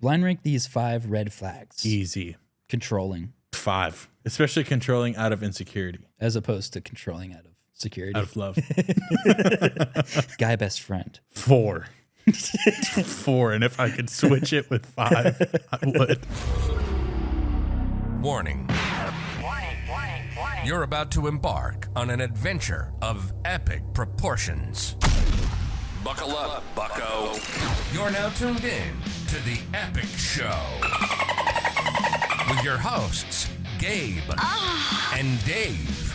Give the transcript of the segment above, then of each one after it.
Blind rank these 5 red flags. Easy. Controlling. 5. Especially controlling out of insecurity. As opposed to controlling out of security. Out of love. Guy best friend. 4. 4. And if I could switch it with 5, I would. Warning. You're about to embark on an adventure of epic proportions. Buckle up, bucko. You're now tuned in to The Epic Show. With your hosts, Gabe and Dave.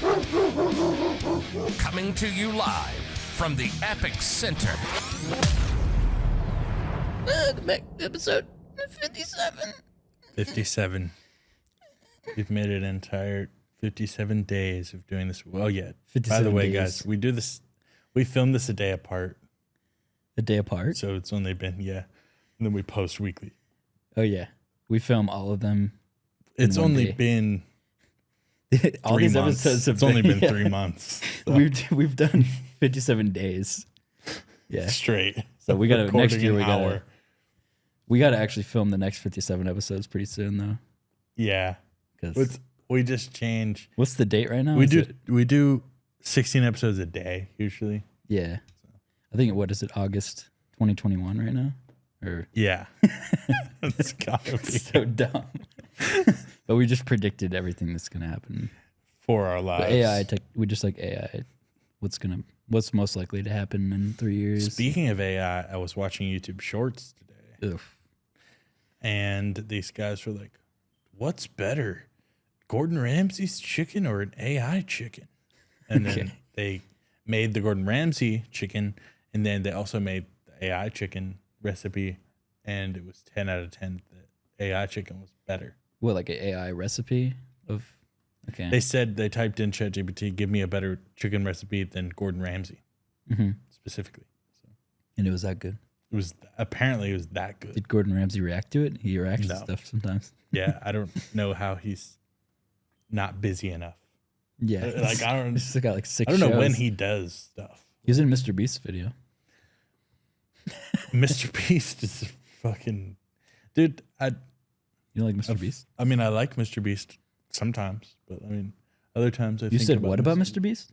Coming to you live from the Epic Center. Welcome back to episode 57. 57. We've made an entire 57 days of doing this. Well, yeah. By the way, guys, we do this. We film this a day apart. A day apart? So it's only been, and then we post weekly. Oh, yeah. We film all of them. It's only been all 3 these months. episodes have It's only been yeah. 3 months. So. We've done 57 days. Yeah. Straight. So we got to, next year, we got to actually film the next 57 episodes pretty soon, though. Yeah. Because we just change. What's the date right now? We do 16 episodes a day, usually. Yeah. I think, what is it, August 2021 right now? Or yeah. It's gotta be. So dumb. But we just predicted everything that's going to happen. For our lives. We just like AI. What's most likely to happen in 3 years? Speaking of AI, I was watching YouTube Shorts today. Ugh. And these guys were like, what's better, Gordon Ramsay's chicken or an AI chicken? And then they made the Gordon Ramsay chicken, and then they also made the AI chicken recipe, and it was 10 out of 10. The AI chicken was better. What, like an AI recipe of? Okay. They said they typed in ChatGPT, give me a better chicken recipe than Gordon Ramsay, specifically. So. And it was that good? Apparently it was that good. Did Gordon Ramsay react to it? He reacts to stuff sometimes. Yeah, I don't know how he's not busy enough. Yeah. Like, I don't. He's still got like 6 I don't know shows. when he does stuff. He was in Mr. Beast's video. Mr. Beast is fucking dude. You don't like Mr. Beast? I mean, I like Mr. Beast sometimes, but I mean, other times You said what about Mr. Beast?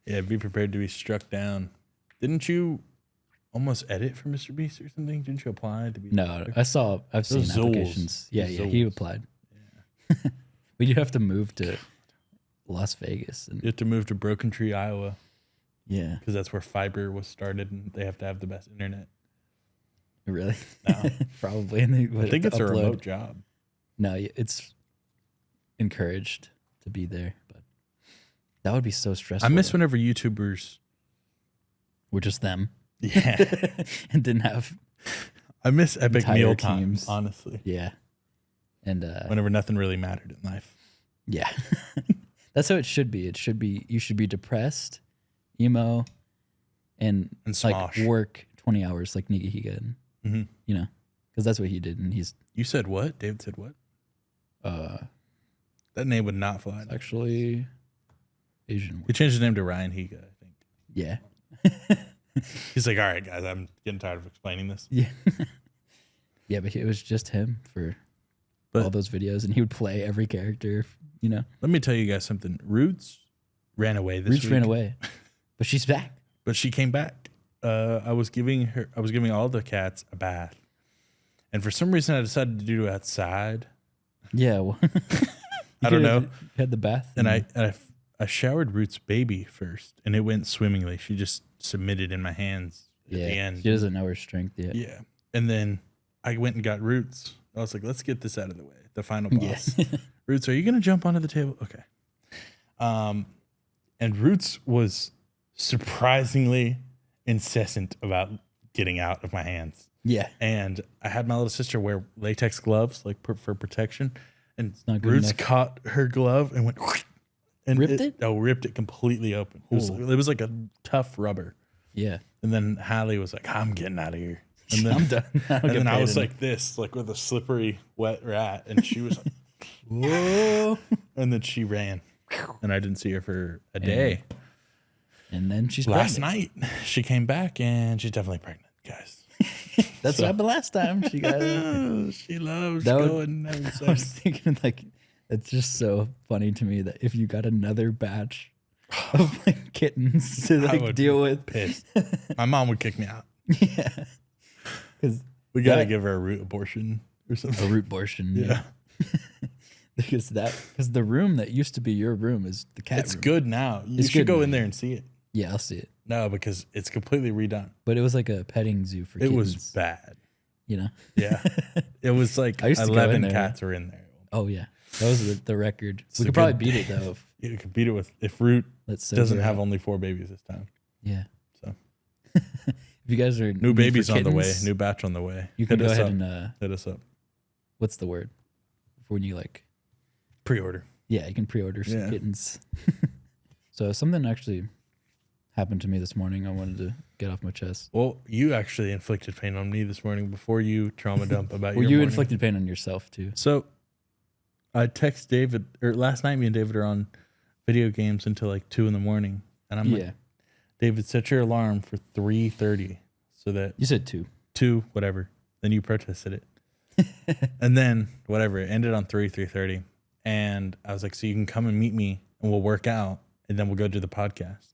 Yeah, be prepared to be struck down. Didn't you almost edit for Mr. Beast or something? Didn't you apply to be? No, I've seen applications. Yeah, he applied. Yeah. But you have to move to Las Vegas. And you have to move to Broken Tree, Iowa. Yeah. Because that's where fiber was started, and they have to have the best internet. Really? No. Probably. And I think it's a remote job. No, it's encouraged to be there, but that would be so stressful. I miss whenever YouTubers were just them. Yeah. And didn't have. I miss epic entire meal teams. times, honestly. Yeah. And whenever nothing really mattered in life. Yeah. That's how it should be. You should be depressed, emo, and like smosh. work 20 hours like Nigahiga. Mm-hmm. You know, because that's what he did. And You said what? David said what? That name would not fly. Actually Asian. He changed his name to Ryan Higa, I think. Yeah. He's like, all right, guys, I'm getting tired of explaining this. Yeah. Yeah, but it was just him for all those videos, and he would play every character, you know. Let me tell you guys something. Roots ran away this week. Roots ran away, but she's back. But she came back. I was giving all the cats a bath, and for some reason I decided to do it outside. Yeah, well, I don't know. You had the bath, and I showered Roots' baby first, and it went swimmingly. She just submitted in my hands at the end. She doesn't know her strength yet. Yeah, and then I went and got Roots. I was like, let's get this out of the way. The final boss. Yeah. Roots, are you gonna jump onto the table? Okay. And Roots was surprisingly incessant about getting out of my hands. Yeah. And I had my little sister wear latex gloves, like for protection. And Roots caught her glove and went and ripped it? Oh, ripped it completely open. It was like a tough rubber. Yeah. And then Hallie was like, I'm getting out of here. And then I'm done. And then I was like this, like with a slippery, wet rat. And she was like, whoa. And then she ran. And I didn't see her for a day. And then she's last pregnant. night she came back and she's definitely pregnant, guys. That's what happened last time. She got she loves That would- going and having I was sex. thinking like it's just so funny to me that if you got another batch of like kittens to I like would deal be with, pissed. My mom would kick me out. yeah, because We got to That- give her a root abortion or a something. root abortion, Yeah. because the room that used to be your room is the cat It's room. good now. You It's should good go now. in there and see it. Yeah, I'll see it. No, because it's completely redone. But it was like a petting zoo for It kittens. was bad. You know? Yeah. It was like I used to go in 11 there. cats were in there. Oh yeah, that was the record. It's We a could probably good- beat it though. You could beat it with if Root Let's doesn't have only 4 babies this time. Yeah. So. If you guys are New need babies for on the way. kittens, New batch on the way. you can Hit go us ahead up. and Hit us up. what's the word for when you like? Pre-order. Yeah, you can pre-order some Yeah. kittens. So something actually happened to me this morning. I wanted to get off my chest. Well, you actually inflicted pain on me this morning before you trauma dump about Well, your you morning. inflicted pain on yourself too. So I text David, or last night me and David are on video games until like 2 a.m. And I'm Yeah, like, David, set your alarm for 3:30 so that you said 2. 2, whatever. Then you protested it. And then whatever, it ended on 3:30. And I was like, so you can come and meet me and we'll work out and then we'll go do the podcast.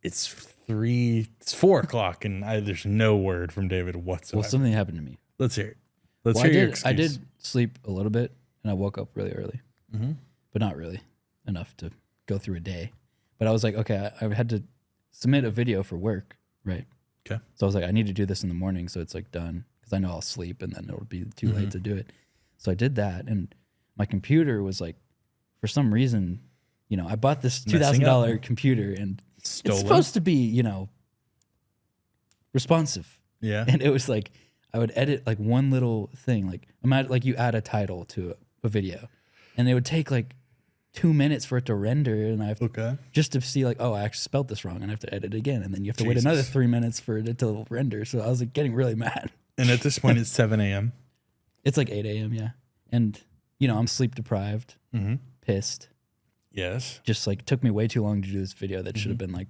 It's 4 o'clock and there's no word from David whatsoever. Well, something happened to me. Let's hear it. Let's Well, hear your I excuse. did sleep a little bit, and I woke up really early, Mhm. but not really enough to go through a day. But I was like, okay, I had to submit a video for work, right? Okay. So I was like, I need to do this in the morning, so it's like done, because I know I'll sleep, and then it'll be too late to do it. So I did that, and my computer was like, for some reason, you know, I bought this $2,000 computer, and Stolen. it's supposed to be, you know, responsive. Yeah. And it was like, I would edit like one little thing, like imagine like you add a title to a video, and it would take like 2 minutes for it to render, and I have Okay. just to see like, oh, I actually spelled this wrong, and I have to edit it again, and then you have to wait Jesus. another 3 minutes for it to render. So I was like getting really mad. And at this point, it's 7 a.m. It's like 8 a.m. Yeah, and you know I'm sleep deprived, Mm-hmm. pissed. Yes. Just like took me way too long to do this video that should have been like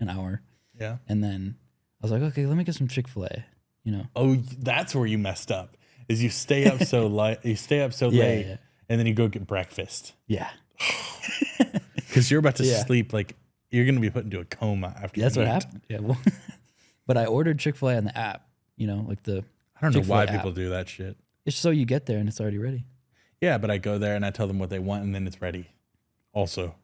an hour, Yeah. and then I was like, okay, let me get some Chick Fil A. You know, Oh, that's where you messed up. Is you stay up so late. You stay up so Yeah, late, yeah. and then you go get breakfast yeah. because you're about to Yeah. sleep. Like you're gonna be put into a coma after. That's you what eat. happened. Yeah, well, but I ordered Chick Fil A on the app. You know, like the I don't know Chick-fil-A why app. people do that shit. It's so you get there and it's already ready. Yeah, but I go there and I tell them what they want, and then it's ready. Also,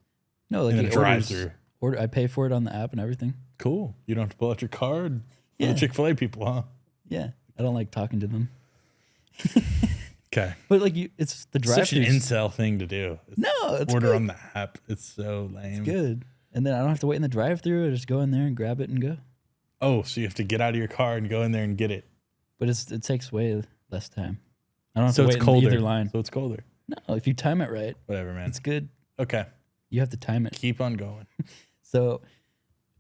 No, like in it the drive-through. I pay for it on the app and everything. Cool. You don't have to pull out your card. Yeah. The Chick-fil-A people, huh? Yeah, I don't like talking to them. Okay. But like it's the drive Such an through. incel thing to do. No, it's Order good. on the app. It's so lame. Good. And then I don't have to wait in the drive through. I just go in there and grab it and go. Oh, so you have to get out of your car and go in there and get it. But it takes way less time. I don't have So to it's wait in colder. either line. So it's colder. No, if you time it right, Whatever, man. it's good. Okay. You have to time it. Keep on going. So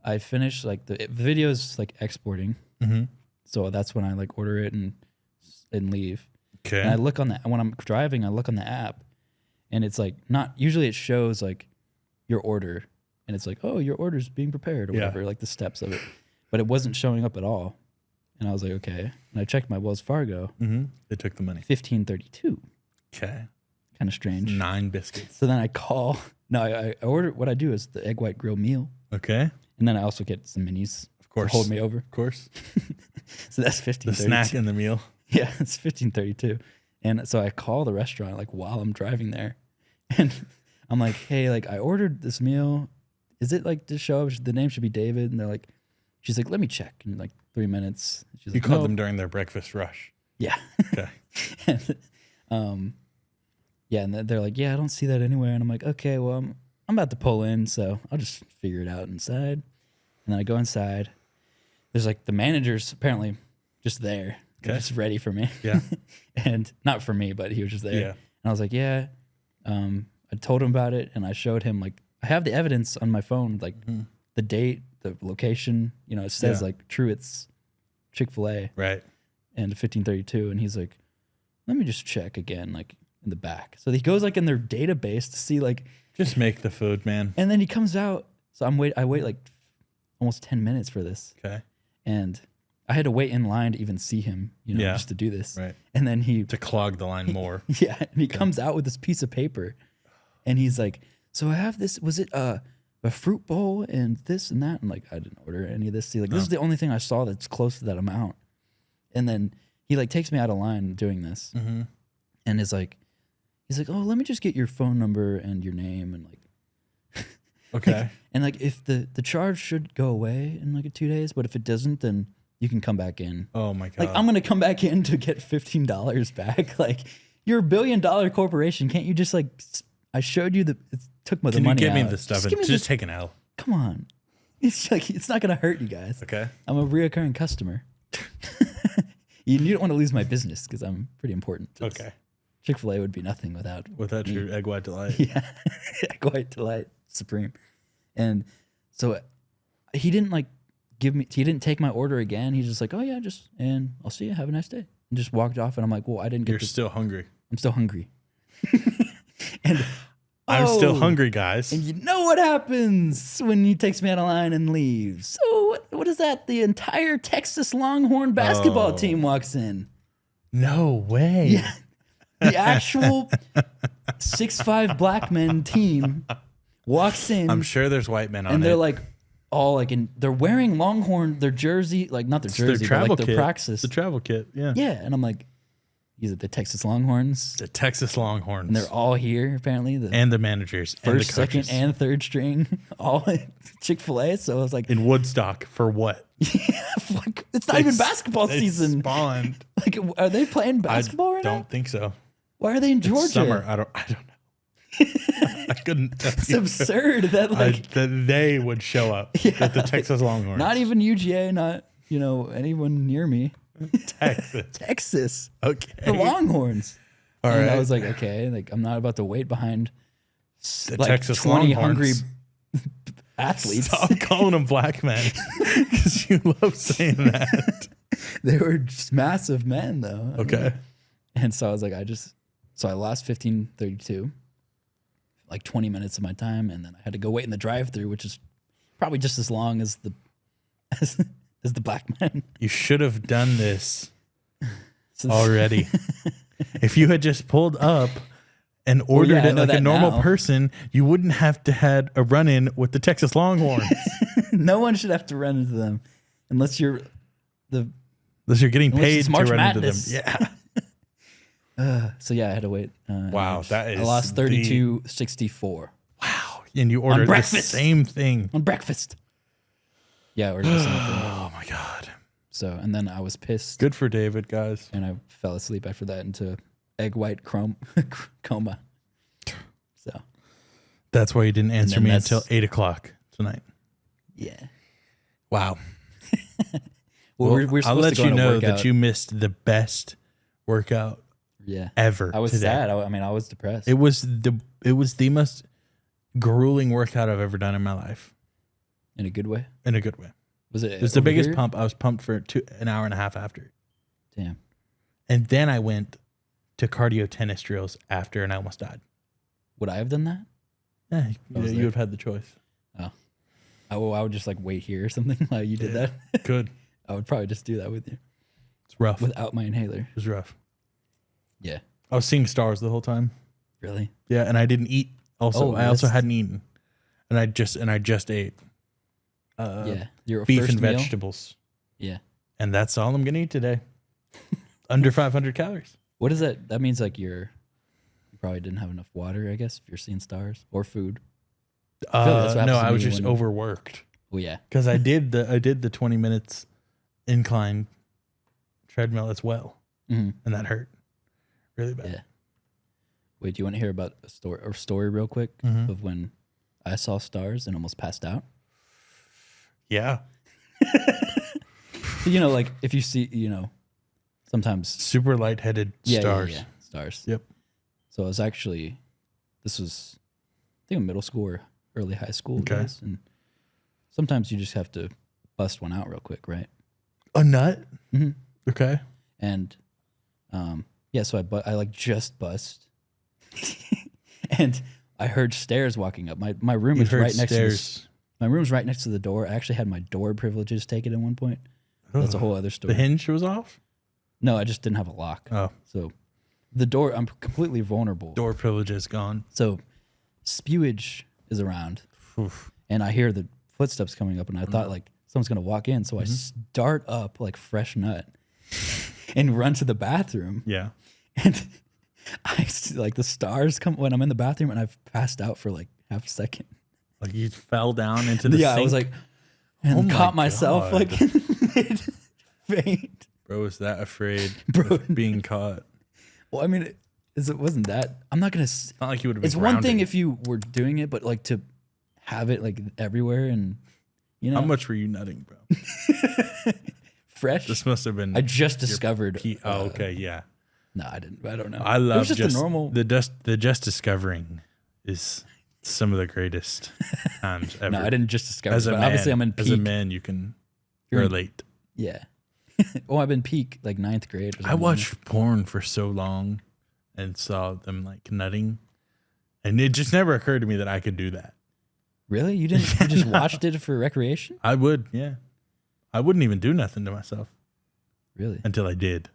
I finished like the video's like exporting. Mm-hmm. So that's when I like order it and leave. And I Okay. look on when I'm driving, I look on the app, and it's like not usually it shows like your order, and it's like, oh, your order's being prepared or Yeah. whatever, like the steps of it. But it wasn't showing up at all, and I was like, okay. And I checked my Wells Fargo, Mm-hmm. They took the money. 1532, Okay. kind of strange. 9 biscuits. So then I call. No, I order. What I do is the egg white grill meal, Okay. and then I also get some minis Of course. to hold me over. Of course. So that's The 1532. snack and the meal. Yeah, it's 1532. And so I call the restaurant like while I'm driving there. And I'm like, hey, like I ordered this meal. Is it like to show up? The name should be David. And they're like, she's like, let me check in like 3 minutes. She's You like, called "No." them during their breakfast rush. Yeah. Okay. and, yeah. And they're like, yeah, I don't see that anywhere. And I'm like, okay, well, I'm about to pull in. So I'll just figure it out inside. And then I go inside. There's like the manager's apparently just there. Okay. Just ready for me. Yeah. And not for me, but he was just there. Yeah. And I was like, yeah. I told him about it, and I showed him like I have the evidence on my phone, like the date, the location. You know, it says Yeah. like true, it's Chick Fil A Right. and 1532. And he's like, let me just check again, like in the back. So he goes like in their database to see like, Just make the food, man. and then he comes out. So I wait like almost 10 minutes for this, Okay. and I had to wait in line to even see him, just to do this. Right. And then To clog the line more. Yeah, and he comes out with this piece of paper, and he's like, "So I have this. Was it a fruit bowl and this and that?" I'm like, "I didn't order any of this. See, like this is the only thing I saw that's close to that amount." And then he like takes me out of line doing this, and he's like, "Oh, let me just get your phone number and your name and like." Okay. And like if the charge should go away in like 2 days, but if it doesn't, then you can come back in. Oh my God. Like I'm gonna come back in to get $15 back. Like you're a $1 billion corporation. Can't you just like? I showed you it took the money. Can you give me out. the stuff Just and just take an L? Come on, it's like it's not gonna hurt you guys. Okay. I'm a reoccurring customer. You don't want to lose my business because I'm pretty important. Okay. Chick Fil A would be nothing without me. your egg white delight. Yeah, egg white delight supreme. And so he didn't like give me. He didn't take my order again. He's just like, "Oh yeah, and I'll see you. Have a nice day." And just walked off. And I'm like, "Well, I didn't get." You're still hungry. I'm still hungry. And I'm still hungry, guys. And you know what happens when he takes me out of line and leaves? So what is that? The entire Texas Longhorn basketball team walks in. No way. Yeah. The actual 6'5" black men team walks in. I'm sure there's white men on it. And they're like all like they're wearing Longhorn, their jersey, like not their jersey, but like their praxis. The travel kit, yeah. Yeah. And I'm like, these are the Texas Longhorns. The Texas Longhorns. And they're all here, apparently. And the managers. First, and the second, and third string. All at Chick Fil A. So I was like, in Woodstock for what? It's not even basketball season. Spawned. Like, are they playing basketball right now? I don't think so. Why are they in Georgia? It's summer. I don't know. I couldn't tell It's you. absurd that like that they would show up. Yeah. That the Texas Longhorns. Not even UGA, not anyone near me. Texas. Okay. The Longhorns. All and right. I was like, okay, like I'm not about to wait behind The like Texas 20 Longhorns. hungry athletes. Stop calling them black men because you love saying that. They were just massive men though. Okay. And so I was like, I lost 15:32, like 20 minutes of my time, and then I had to go wait in the drive-thru, which is probably just as long as the black men. You should have done this already. If you had just pulled up and ordered it like a normal person, you wouldn't have to had a run-in with the Texas Longhorns. No one should have to run into them unless you're getting paid to March run Madness. into them. Yeah. So yeah, I had to wait. Wow, that is I lost 32.64 Wow. And you ordered the same thing. on breakfast. Yeah, I ordered the same thing. Oh my God. So, and then I was pissed. Good for David, guys. And I fell asleep after that into egg white coma. So That's why you didn't answer me that's- until 8:00 tonight. yeah. Wow. Well, we're I'll supposed let to go you on a know workout. that you missed the best workout ever. I was today. sad. I was depressed. It was the most grueling workout I've ever done in my life. In a good way. In a good way. Was it? It was the over biggest here? pump. I was pumped for an hour and a half after. Damn. And then I went to cardio tennis drills after, and I almost died. Would I have done that? Yeah, I was you there. would have had the choice. Oh, I would just like wait here or something while you did that. Good. I would probably just do that with you It's rough. without my inhaler. It was rough. Yeah. I was seeing stars the whole time. Really? Yeah, and I didn't eat. Also, Oh, I also that's- hadn't eaten, and I just ate. Yeah. Your Beef first and meal? vegetables, Yeah. and that's all I'm gonna eat today. Under 500 calories. What is that? That means like you probably didn't have enough water, I guess, if you're seeing stars or food. feel like that's what No, happens to I was me just when- overworked Well, yeah. because I did the 20 minutes incline treadmill as well, hmm and that hurt really bad. Yeah. Wait, do you want to hear about a story real quick Mhm. of when I saw stars and almost passed out? Yeah, So, like if you see, sometimes super lightheaded stars. Yeah, stars. Yep. So I was this was, I think, in middle school or early high school. Okay. Days, and sometimes you just have to bust one out real quick, right? A nut. Mm-hmm. Okay. And, so I like just bust, and I heard stairs walking up. My room You is heard right next to stairs. my room's right next to the door. I actually had my door privileges taken at one point. That's a whole other story. The hinge was off? No, I just didn't have a lock. Oh. So the door, I'm completely vulnerable. Door privilege is gone. So spewage is around. Oof. And I hear the footsteps coming up, and I thought like someone's gonna walk in. So I start up like fresh nut and run to the bathroom. Yeah. And I see like the stars come when I'm in the bathroom, and I've passed out for like half a second. Like you fell down into the Yeah, sink? I was like, and Oh caught my myself God. like in mid faint. Bro was that afraid Bro. of being caught. Well, I mean, it wasn't that. I'm not gonna. It's not like you would have been It's one thing grounded. if you were doing it, but like to have it like everywhere and you know How much were you nutting, bro? fresh. This must have been. I just discovered. Oh, okay, yeah. No, I didn't. I don't know. I It love was just a normal. the just discovering is some of the greatest times ever. No, I didn't just discover. As it, a but man, obviously, I'm in peak. as a man, you can You're in- relate. Yeah. Well, I've been peak like 9th grade. Or I something. watched porn for so long and saw them like nutting, and it just never occurred to me that I could do that. Really? You didn't? You just watched it for recreation? I would, yeah. I wouldn't even do nothing to myself Really? until I did.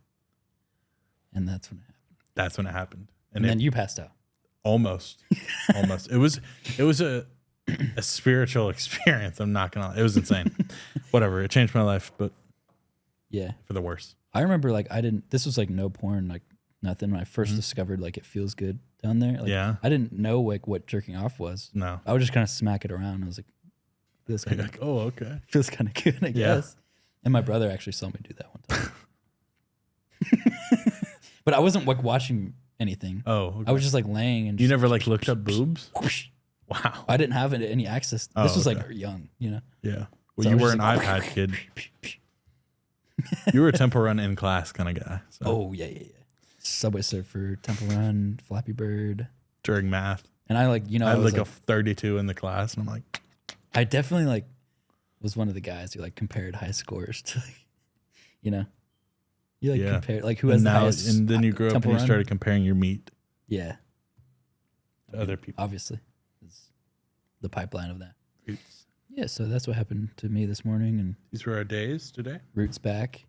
And that's when it happened. That's when it happened, And then you passed out. almost. It was a spiritual experience. I'm not gonna. It was insane. Whatever. It changed my life, but Yeah. for the worse. I remember like I didn't. This was like no porn, like nothing. When I 1st discovered like it feels good down there. Like, Yeah. I didn't know like what jerking off was. No. I would just kind of smack it around. I was like, feels kind of Like, oh, okay. feels kind of good, I Yeah. guess. And my brother actually saw me do that one time. But I wasn't like watching anything. Oh, okay. I was just like laying and You just, never like looked up boobs? whoosh. Wow. I didn't have any access. Oh, This was okay. like young, you know. Yeah. Well, So I you was were just an like, iPad kid. You were a Temple Run in class kind of guy. So Oh yeah. Subway Surfer, Temple Run, Flappy Bird, during math, and I like I had was like a 32 in the class, and I'm like, I definitely like was one of the guys who like compared high scores to like, you know, you like Yeah. compare like who and has the now, highest. and then you grew up and Temple you Run. started comparing your meat Yeah, to other people. obviously, it's the pipeline of that. Yeah, so that's what happened to me this morning, and These were our days today, Roots back.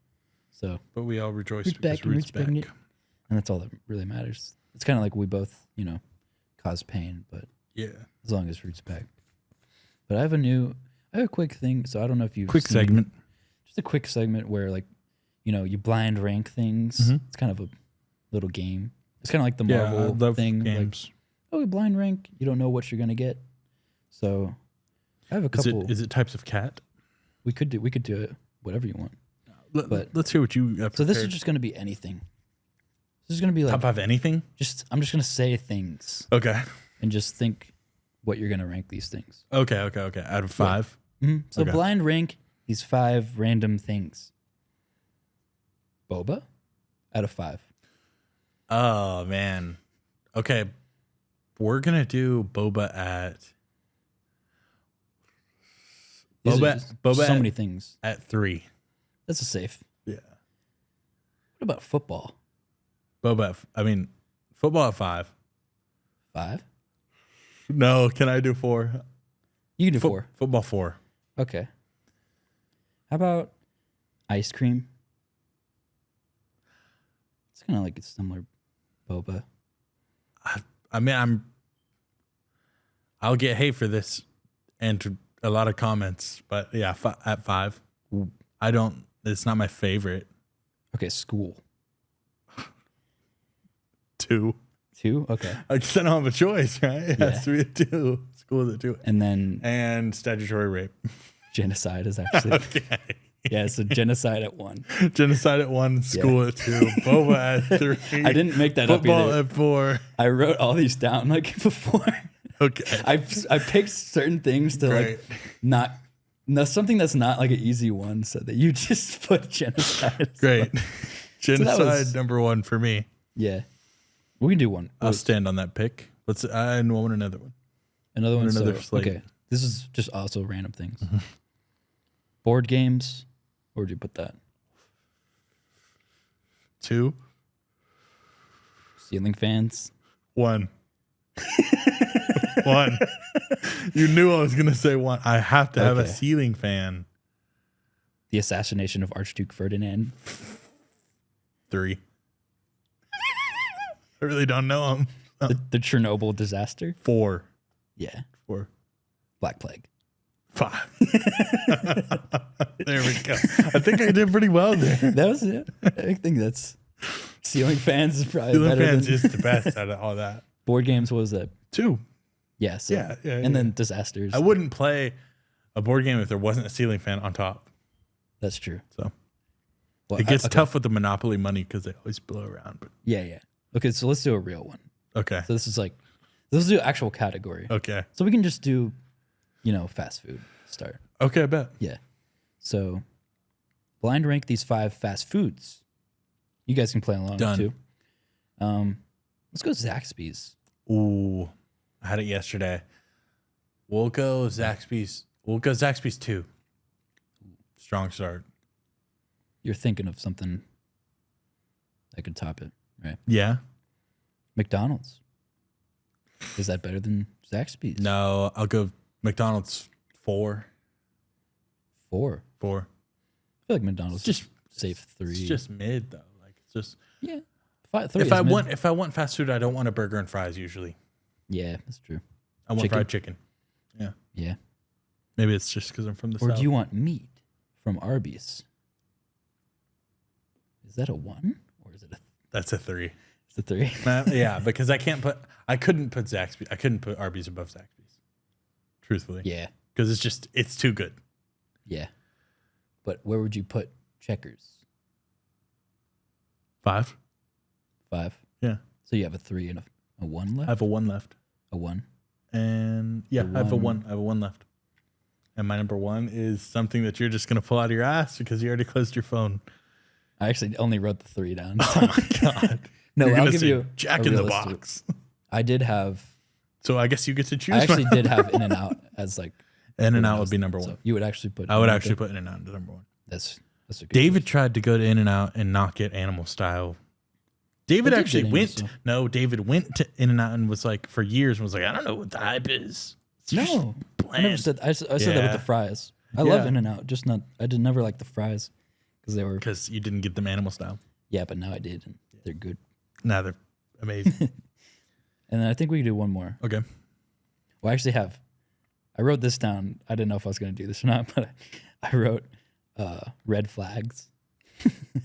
So but we all rejoiced Roots because back and Roots Roots back. back. And that's all that really matters. It's kind of like we both, you know, cause pain, but Yeah. as long as Roots back. But I have a quick thing. So I don't know if you've Quick seen- segment. just a quick segment where like, you know, you blind rank things. Mhm. It's kind of a little game. It's kind of like the Yeah, I Marvel love thing. Like, games. oh, we blind rank. You don't know what you're gonna get. So I have a couple. Is it types of cat? We could do it. Whatever you want. But- Let's hear what you have So this is prepared. just gonna be anything. This is gonna be like top 5 anything. I'm just gonna say things Okay. and just think what you're gonna rank these things. Okay. Out of 5. So Okay. blind rank these 5 random things. Boba, out of 5. Oh man. Okay. We're gonna do Boba at These are Boba. just Boba so at, many things. at 3. That's a safe. Yeah. What about football? Boba. Football at 5. 5? No. Can I do 4? You can do 4. Football 4. Okay. How about ice cream? It's kind of like a similar boba. I'll get hate for this and a lot of comments, but yeah, at 5. It's not my favorite. Okay, school. 2. 2? Okay. I just don't have a choice, right? It has to be a 2. School is a 2. And then And statutory rape. genocide is actually. Okay. Yeah, so genocide at 1. Genocide at 1, school at 2, Boba at 3. I didn't make that up Football either. at 4. I wrote all these down like before. Okay. I picked certain things to Great. like something that's not like an easy one, so that you just put genocide. Great. Genocide was- number 1 for me. Yeah, we can do one. I'll stand on that pick. I want another one. Another one. another So, slate. okay, this is just also random things. Board games. Where'd you put that? 2. Ceiling fans. 1. 1. You knew I was gonna say 1. I have to have a Okay. ceiling fan. The assassination of Archduke Ferdinand. 3. I really don't know him. The Chernobyl disaster. 4. Yeah. 4. Black Plague. 5. There we go. I think I did pretty well there. That was it. I think that's ceiling fans is probably Ceiling better fans than is the best out of all that. board games. What was that? 2. Yeah. So, Yeah, and then disasters. I wouldn't play a board game if there wasn't a ceiling fan on top. That's true. So Well, it gets okay. tough with the Monopoly money because they always blow around. But Yeah. Okay. So let's do a real one. okay. So this is like, let's do actual category. Okay. So we can just do, fast food start. Okay, I bet. Yeah. So blind rank these 5 fast foods. You guys can play along Done. too. Let's go Zaxby's. Ooh, I had it yesterday. We'll go Zaxby's 2. Strong start. You're thinking of something that could top it, right? Yeah. McDonald's. Is that better than Zaxby's? No, I'll go McDonald's 4. 4. 4. I feel like McDonald's It's just safe 3. It's just mid though. Like it's just 3 if I want fast food, I don't want a burger and fries usually. Yeah, that's true. I want Chicken? fried chicken. Yeah. Yeah. Maybe it's just because I'm from the Or south. do you want meat from Arby's? Is that a 1 or is it That's a 3. it's a 3? Yeah, because I couldn't put Zaxby's. I couldn't put Arby's above Zaxby's. Truthfully. Yeah. Because it's too good. Yeah. But where would you put Checkers? 5. 5. Yeah. So you have a 3 and a 1 I left? have a 1 left. A 1. And yeah, The I have a one. 1. I have a 1 left. And my number 1 is something that you're just gonna pull out of your ass because you already closed your phone. I actually only wrote the 3 down. Oh my god. No, You're I'll gonna give say you Jack a in the realistic- Box. I did have So I guess you get to choose. I actually did have In-N-Out as like In-N-Out would be number 1. so you would actually put I would In-N-Out actually there? put In-N-Out to number 1. That's a good David choice. tried to go to In-N-Out and not get animal style. David I did actually get went. animal style. No, David went to In-N-Out and was like for years and was like, I don't know what the hype is. It's just No. I never bland. said I said that with Yeah. the fries. I love Yeah. In-N-Out, just not I did never like the fries because they were Because you didn't get them animal style. yeah, but now I did and they're good. Now they're amazing. And then I think we can do one more. Okay. Well, I actually have. I wrote this down. I didn't know if I was going to do this or not, but I wrote red flags.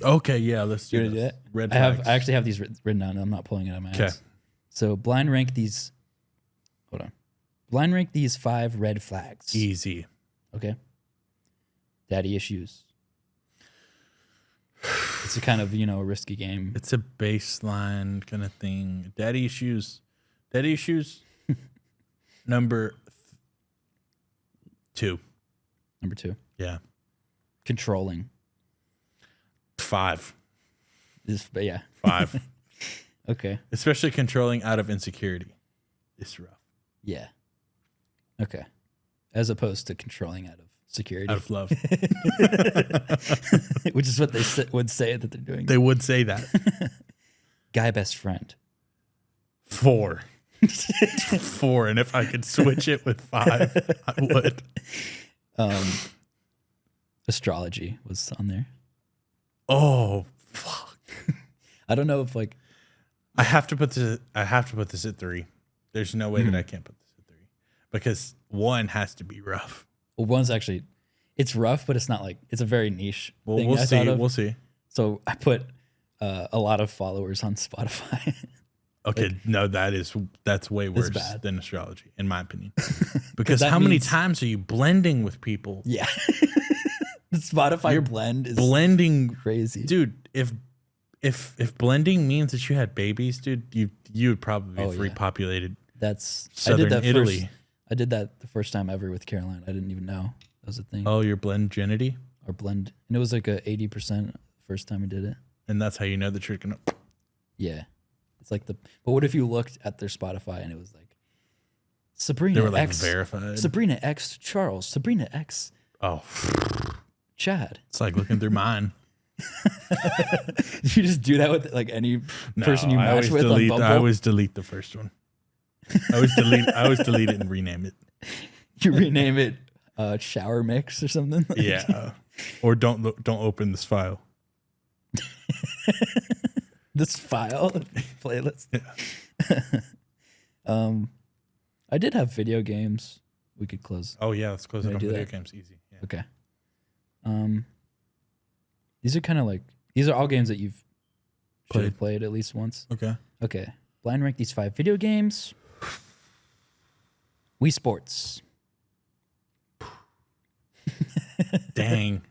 Okay. Yeah. Let's do You want to do this. that? Red I flags. actually have these written down. And I'm not pulling it out of my Okay. ass. So blind rank these. Hold on. Blind rank these 5 red flags. Easy. Okay. Daddy issues. It's a kind of a risky game. It's a baseline kind of thing. Daddy issues. Daddy issues. Number 2. Number 2. Yeah. Controlling. 5. But yeah. 5. Okay. Especially controlling out of insecurity. It's rough. Yeah. Okay. As opposed to controlling out of security, Out of love. which is what they would say that they're doing. They would say that. Guy best friend. 4. 4. And if I could switch it with 5, I would. Astrology was on there. Oh, fuck. I don't know if like I have to put this at 3. There's no way that I can't put this at 3. Because 1 has to be rough. well, one's actually it's rough, but it's not like it's a very niche Well, thing. we'll I see. thought of. We'll see. So I put a lot of followers on Spotify. Okay, no, that's way worse bad. than astrology, in my opinion. Because that how many means- times are you blending with people? Yeah. The Spotify blend is Blending, crazy. dude. If blending means that you had babies, dude, you would probably have Oh, yeah. repopulated That's southern I did that Italy. First, I did that the first time ever with Caroline. I didn't even know that was a thing. Oh, your blendgenity, Or blend, and it was like a 80% first time I did it. and that's how you know that you're gonna. Yeah, it's like the. But what if you looked at their Spotify and it was like Sabrina They were like X, verified. Sabrina X Charles, Sabrina X Oh, Chad. it's like looking through mine. Did you just do that with like any person you I match always with on delete. Bumble? I always delete the first one. I always delete it and rename it. You rename it shower mix or something. Yeah. Or don't open this file. This file playlist. Yeah. I did have video games. We could close. Oh yeah, let's close Can it I on do video that? games. Easy. Yeah. Okay. These are kind of like, these are all games that you've played at least once. Okay. Okay. Blind rank these 5 video games. Wii Sports. Dang.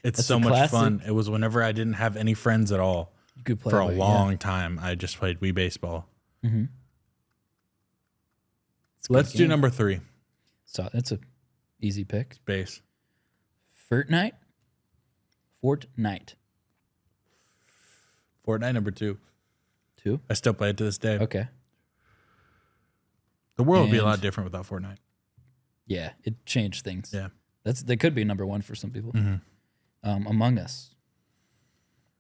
It's That's so a much classic. fun. It was whenever I didn't have any friends at all You could play for a it, long time. I just played Wii Baseball. Yeah. Mm-hmm. Let's do number 3. So that's a easy pick. Base. Fortnite. Fortnite number 2. 2. I still play it to this day. Okay. The world would be a And- lot different without Fortnite. Yeah, it changed things. Yeah. That could be number 1 for some people. Mm-hmm. Among Us.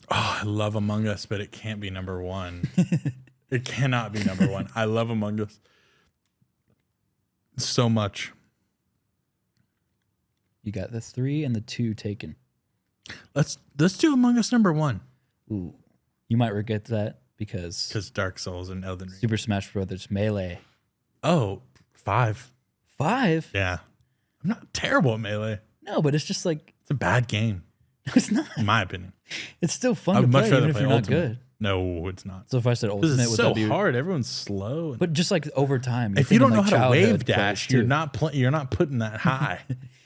Oh, I love Among Us, but it can't be number 1. It cannot be number 1. I love Among Us so much. You got the 3 and the 2 taken. Let's do Among Us number 1 Ooh. You might regret that because Dark Souls and Elden Ring. Super Smash Brothers Melee. Oh, 5. 5? Yeah. I'm not terrible at Melee. No, but it's just like, It's a bad game, it's not. in my opinion. It's still fun I'd to much play, rather even if play you're not Ultimate. good. No, it's not. So if I said Because Ultimate, it's would so that be hard. Everyone's slow. But just like over time, if you don't know like how to wave childhood dash, plays, you're too. not you're not putting that high.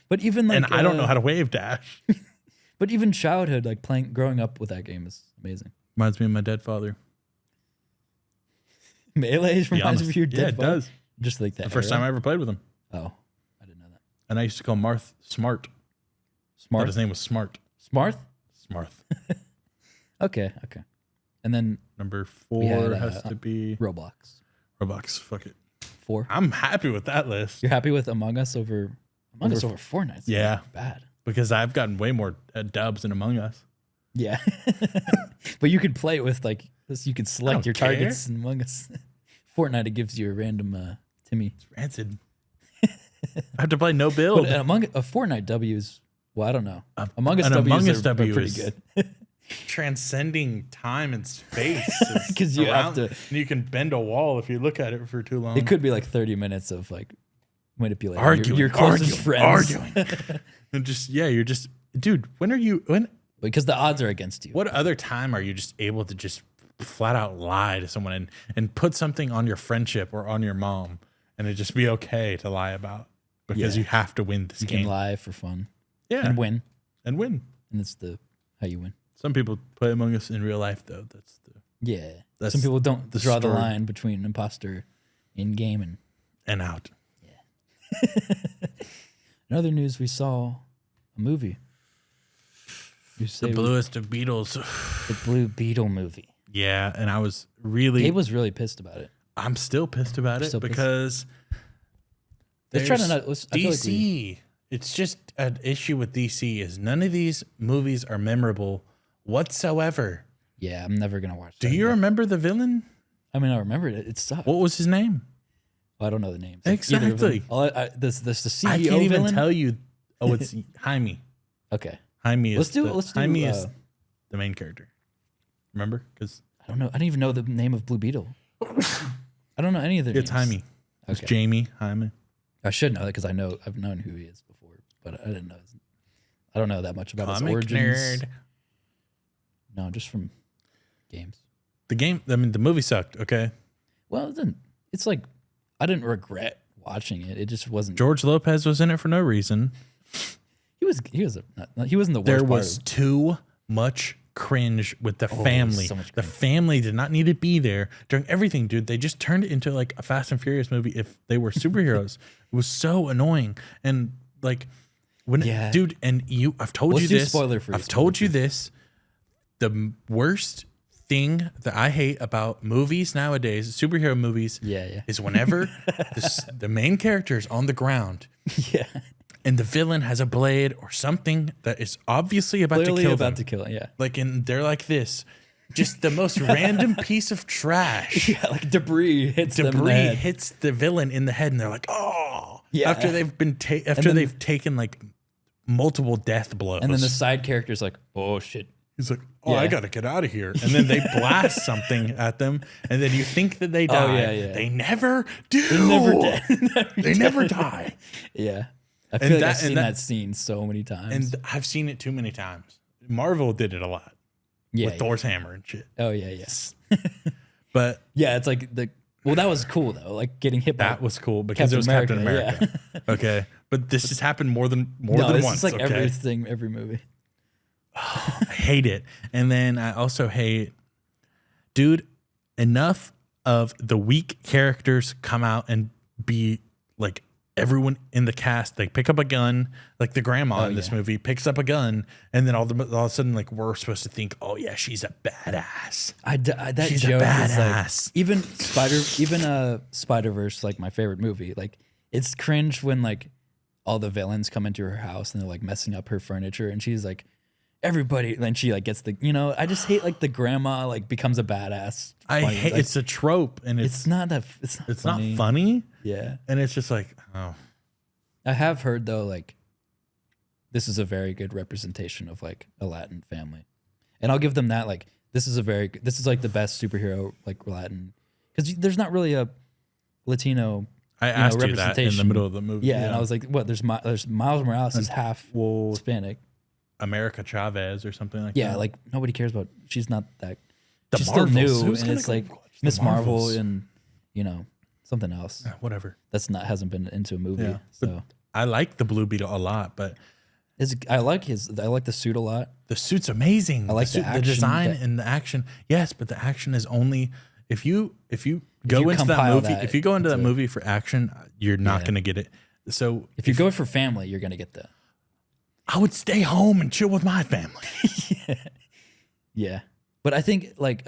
But even like, And I don't know how to wave dash. But even childhood, like growing up with that game is amazing. Reminds me of my dead father. Melee Be reminds me honest. of your Yeah, dead it father? does. Just like that. The first time I ever played with him. Oh, I didn't know that. And I used to call Marth Smart. But Smart. his name was Smart. Smart. Smarth. Okay. And then Number 4 had, has to be Roblox. Roblox. Fuck it. 4. I'm happy with that list You're happy with Among Us over Fortnite? It's Yeah. not bad. because I've gotten way more dubs in Among Us. Yeah. But you could play it with like this. You could select your care. targets in Among Us. Fortnite, it gives you a random Timmy. It's rancid. I have to play no build. But a Fortnite W is, well, I don't know. Among Us an W's Among Us are W pretty is- good. Transcending time and space. 'Cause you have to- And you can bend a wall if you look at it for too long. It could be like 30 minutes of like manipulating arguing, your closest friends. arguing. And just, yeah, you're just, dude, when, Because the odds are against you. what other time are you just able to just flat out lie to someone and put something on your friendship or on your mom and it just be okay to lie about because Yeah. you have to win this You game. can lie for fun Yeah. and win. And win. And it's how you win. Some people play Among Us in real life though. Yeah. That's Some people don't the draw the story. line between imposter in game And out. in other news, we saw a movie. You say The bluest of Beatles. the Blue Beetle movie. Yeah, and I was really Gabe was really pissed about it. I'm still pissed about it Still pissed? because Let's try to there's not. I feel like DC. It's just an issue with DC is none of these movies are memorable whatsoever. yeah, I'm never gonna watch. Do that you again. remember the villain? I mean, I remember it. It sucked. What was his name? I don't know the names. Either of them. Exactly. This the CEO I can't even villain? tell you. Oh, it's Jaime. Okay, Jaime is let's do. Jaime is the main character. Remember? Because I don't know. I don't even know the name of Blue Beetle. I don't know any of their it's names. Jaime. It's Okay. Jamie Jaime. I should know that because I've known who he is before, but I didn't know. I don't know that much about his Comic origins. nerd. No, just from games. The game. I mean, the movie sucked. Okay. Well, it's like I didn't regret watching it. It just wasn't. George Lopez was in it for no reason. He wasn't the worst. There part was of- too much cringe with the family. so much The cringe. family did not need to be there during everything, dude. They just turned it into like a Fast and Furious movie if they were superheroes. It was so annoying. And like when Yeah. dude, and I've told Let's you do this. spoiler-free, I've told you this. The worst thing that I hate about movies nowadays, superhero movies, Yeah. is whenever the main character is on the ground Yeah. and the villain has a blade or something that is obviously about Clearly to kill about them. to kill it. Yeah. Like, and they're like this, just the most random piece of trash. Yeah, like debris hits them in the Debris head. hits the villain in the head, and they're like, "Oh!" Yeah. After they've been then- they've taken like multiple death blows. And then the side character's like, oh shit. He's like, oh, Yeah. I got to get out of here. And then they blast something at them. And then you think that they die. Yeah. They never do. They never did. They never die. Yeah. I And feel like that- I've seen and that that- scene so many times. And I've seen it too many times. Marvel did it a lot yeah, with yeah. Thor's hammer and shit. Oh, yeah, yeah. But Yeah, it's like well, that was cool though. Like getting hit by that was cool because Captain it was Captain America, America. Okay. But this just happened more than this once. is like okay? every movie. I hate it. And then I also hate, dude, enough of the weak characters come out and be like everyone in the cast. They pick up a gun, like the grandma in this movie picks up a gun, and then all of a sudden, like we're supposed to think, oh yeah, she's a badass. That She's a joke is badass. like even Spider-Verse, like my favorite movie. Like it's cringe when like all the villains come into her house and they're like messing up her furniture, and she's like, everybody. Then she like gets the I just hate like the grandma like becomes a badass. I hate like, it's a trope, and it's not that it's funny. not funny, Yeah, and it's just like, oh, I have heard though like this is a very good representation of like a Latin family, and I'll give them that. Like this is like the best superhero like Latin, because there's not really a Latino. I asked you that in the representation. middle of the movie. Yeah, and I was like, what? There's Miles Morales is half Hispanic. America Chavez or something like Yeah, that. like nobody cares about. She's not that. The she's Marvels. still new, Who's and gonna it's go like watch the Miss Marvel Marvels? and something else Whatever. hasn't been into a movie. Yeah, So I like the Blue Beetle a lot, but I like the suit a lot. the suit's amazing. I like the the action design that- and the action. Yes, but the action is only if you go into that compile movie. that If you go into that into- movie for action, you're not going to get it. So If you go for family, you're gonna get that. I would stay home and chill with my family. Yeah, but I think like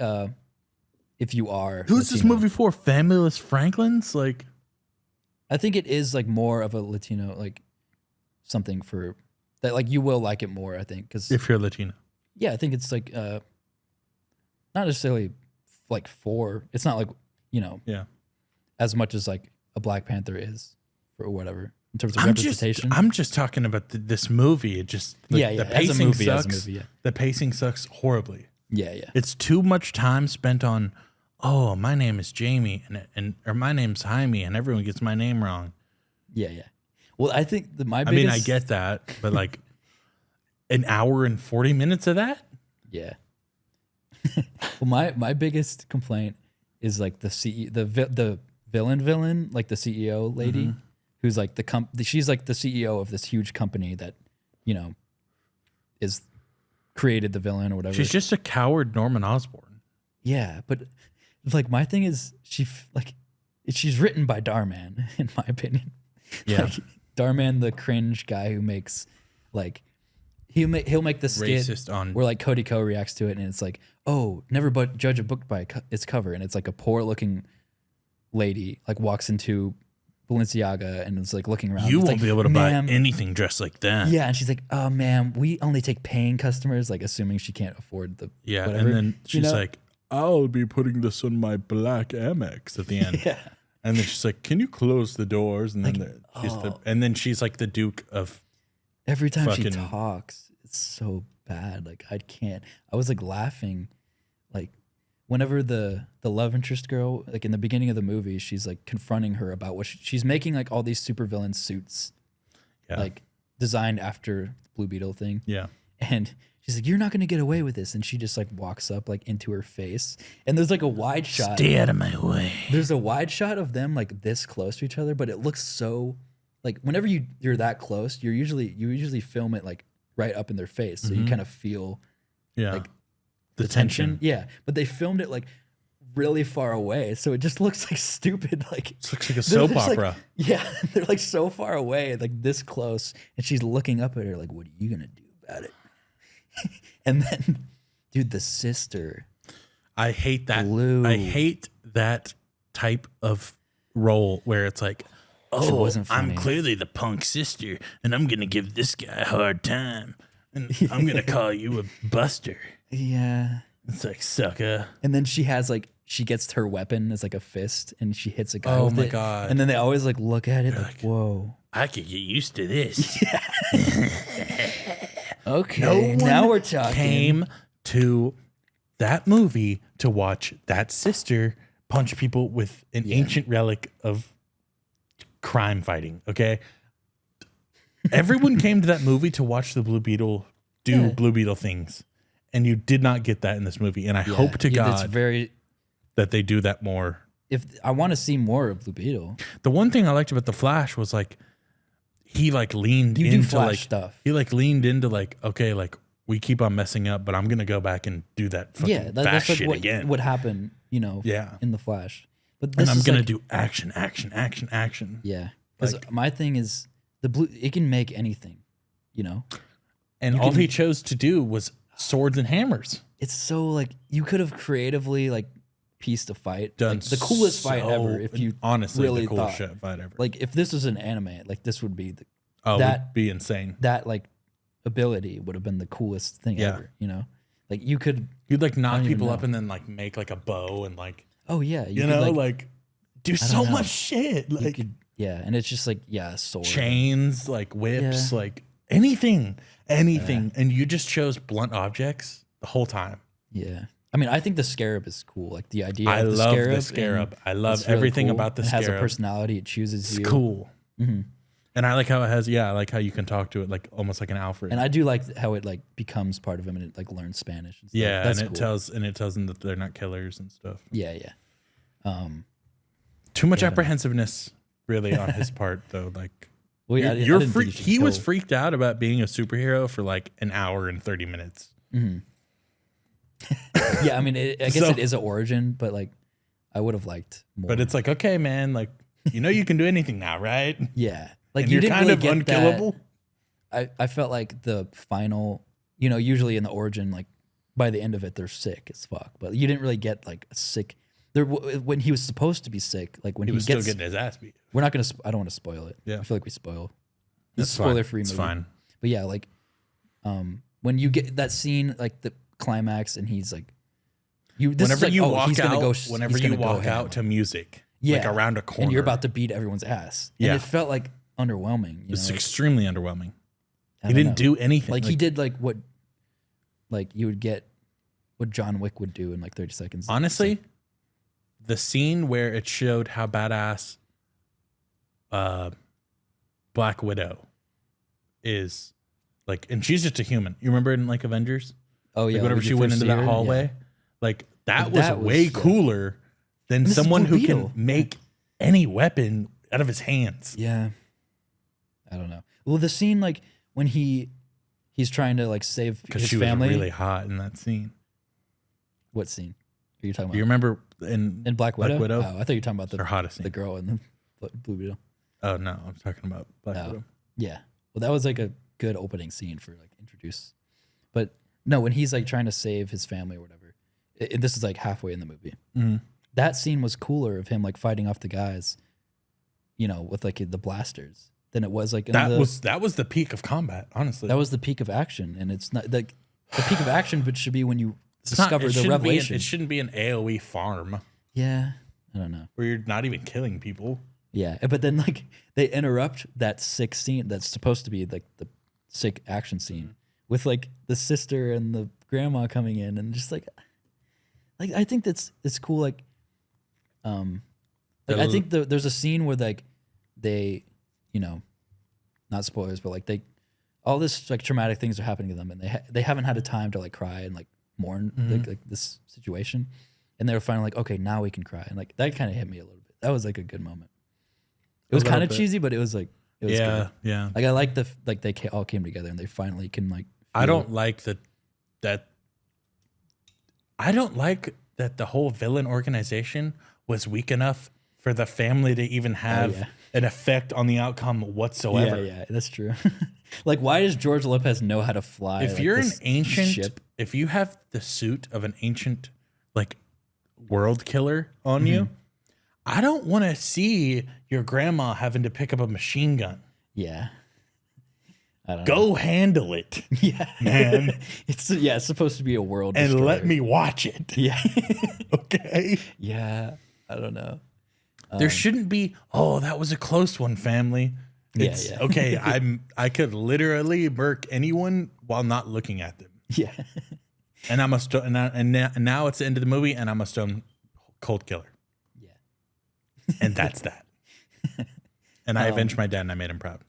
if you are Who's this Latino, movie for? Familyless Franklins? Like, I think it is like more of a Latino like something for that. Like you will like it more. I think because if you're Latino. yeah, I think it's like not necessarily like it's not like Yeah. as much as like a Black Panther is or whatever in terms of representation. I'm just talking about this movie. It just the as a pacing movie, sucks. yeah. The pacing sucks horribly. Yeah. It's too much time spent on, oh, my name is Jamie and or my name's Jaime and everyone gets my name wrong. Yeah. Well, I think my I biggest, mean, I get that, but like an hour and 40 minutes of that? Yeah. Well, my biggest complaint is like the villain, like the CEO lady, who's like she's like the CEO of this huge company that, is created the villain or whatever. She's just a coward Norman Osborn. Yeah, but like my thing is she's written by Darman, in my opinion. Yeah. Like, Darman, the cringe guy who makes like he'll make the skit Racist on- where like Cody Ko reacts to it and it's like, oh, never but judge a book by its cover, and it's like a poor looking lady like walks into Balenciaga and is like looking around. You It's won't like, be able to buy "Ma'am." anything dressed like that. Yeah, and she's like, oh ma'am, we only take paying customers, like assuming she can't afford the Yeah, whatever. and then she's You know? like, I'll be putting this on my black Amex at the end. Yeah. And then she's like, can you close the doors? And then she's like the Duke of Every time she fucking- talks, it's so bad. Like I can't. I was like laughing, like whenever the love interest girl, like in the beginning of the movie, she's like confronting her about what she's making like all these supervillain suits, like designed after the Blue Beetle thing. Yeah. And she's like, "You're not gonna get away with this," and she just like walks up like into her face, and there's like a wide shot. Stay out of my way. There's a wide shot of them like this close to each other, but it looks so like whenever you're that close, you usually film it like right up in their face, so you kind of feel Yeah. like the tension. Yeah, but they filmed it like really far away, so it just looks like stupid. Like It looks like a they're soap just, like- opera. yeah, they're like so far away, like this close, and she's looking up at her like, "What are you gonna do about it?" And then, dude, the sister. I hate that. Blue. I hate that type of role where it's like, oh, wasn't I'm funny. clearly the punk sister, and I'm gonna give this guy a hard time, and I'm gonna call you a buster. Yeah. It's like, sucker. And then she gets her weapon as like a fist and she hits a guy Oh with my it. God. And then they always like look at it like, whoa. I could get used to this. Okay, No one now we're talking. came to that movie to watch that sister punch people with an ancient relic of crime fighting. Okay. Everyone came to that movie to watch the Blue Beetle do Blue Beetle things. And you did not get that in this movie. And I hope to God that they do that more. If I want to see more of Blue Beetle. The one thing I liked about the Flash was like he like leaned into Flash like stuff. He like leaned into like, okay, like we keep on messing up, but I'm gonna go back and do that fucking that's fast like shit what again. would happen, in the Flash. But this And I'm is gonna like, do action. Yeah, because my thing is it can make anything, And all he chose to do was swords and hammers. It's so like you could have creatively like pieced a fight, Done like, the coolest fight ever. If you honestly really the coolest thought, fight ever. like if this was an anime, like this would be would be insane. That like ability would have been the coolest thing ever. Like you'd like knock people know. up and then like make like a bow and like you could, like do so much shit like and it's just like sword, chains, like whips, like anything, and you just chose blunt objects the whole time. Yeah. I mean, I think the scarab is cool. Like the idea I of love the the scarab. I love It's really everything cool. about the It scarab. has a personality. It chooses you. It's cool. Mm-hmm. And I like how it has, I like how you can talk to it like almost like an Alfred. And I do like how it like becomes part of him and it like learns Spanish. And stuff. Yeah, That's and cool. it tells them that they're not killers and stuff. Yeah. Too much apprehensiveness, really, on his part, though. Like, well, yeah, you're free. He was freaked out about being a superhero for like an hour and 30 minutes. Mm-hmm. Yeah, I mean, I guess it is an origin, but like, I would have liked more. But it's like, okay, man, like, you can do anything now, right? Yeah, like and you you're didn't kind really of get unkillable. That. I felt like the final, usually in the origin, like by the end of it, they're sick as fuck. But you didn't really get like a sick. There when he was supposed to be sick, like when he was gets, still getting his ass beat. We're not gonna. I don't want to spoil it. Yeah, I feel like we spoil. It's spoiler-free movie. It's fine. But yeah, like, when you get that scene, like the climax, and he's like, whenever you walk out out to music, yeah, like around a corner, and you're about to beat everyone's ass. And it felt like underwhelming. It's extremely underwhelming. He didn't do anything. Like he did like what, like you would get, what John Wick would do in like 30 seconds. Honestly, the scene where it showed how badass Black Widow is, like, and she's just a human. You remember in like Avengers? Oh yeah, like whenever she went into that hallway, like that was way cooler than someone who can make any weapon out of his hands. Yeah, I don't know. Well, the scene like when he's trying to like save his she family. was really hot in that scene. What scene are you talking about? Do you remember in Black Widow? Oh, I thought you were talking about her hottest scene. The girl in the Blue Beetle. Oh no, I'm talking about Black Widow. Yeah, well, that was like a good opening scene for like introduce. But no, when he's like trying to save his family or whatever, this is like halfway in the movie. Mm-hmm. That scene was cooler of him like fighting off the guys, with like the blasters than it was like in that was the peak of combat. Honestly, that was the peak of action, and it's not like the peak of action, but should be when you discover the revelation. It shouldn't be an AOE farm. Yeah, I don't know. Where you're not even killing people. Yeah, but then like they interrupt that sick scene that's supposed to be like the sick action scene with like the sister and the grandma coming in, and just like I think it's cool. Like I think there's a scene where like they, not spoilers, but like all this like traumatic things are happening to them, and they haven't had a time to like cry and like mourn like this situation, and they were finally like, okay, now we can cry, and like that kind of hit me a little bit. That was like a good moment. It was kind of cheesy, but it was like good. Yeah. Like I like they all came together and they finally can like. I don't like that. I don't like that the whole villain organization was weak enough for the family to even have an effect on the outcome whatsoever. Yeah, that's true. Like, why does George Lopez know how to fly? If you're an ancient ship, if you have the suit of an ancient like world killer on you, I don't want to see your grandma having to pick up a machine gun. Yeah. I don't know. Handle it. Yeah. Man. It's supposed to be a world and destroyer. let me watch it. Yeah. Okay. Yeah. I don't know. There shouldn't be, that was a close one, family. It's yeah. okay. I could literally murk anyone while not looking at them. Yeah. And I'm a now it's the end of the movie, and I'm a stone cold killer. Yeah. And that's that. And I avenged my dad, and I made him proud.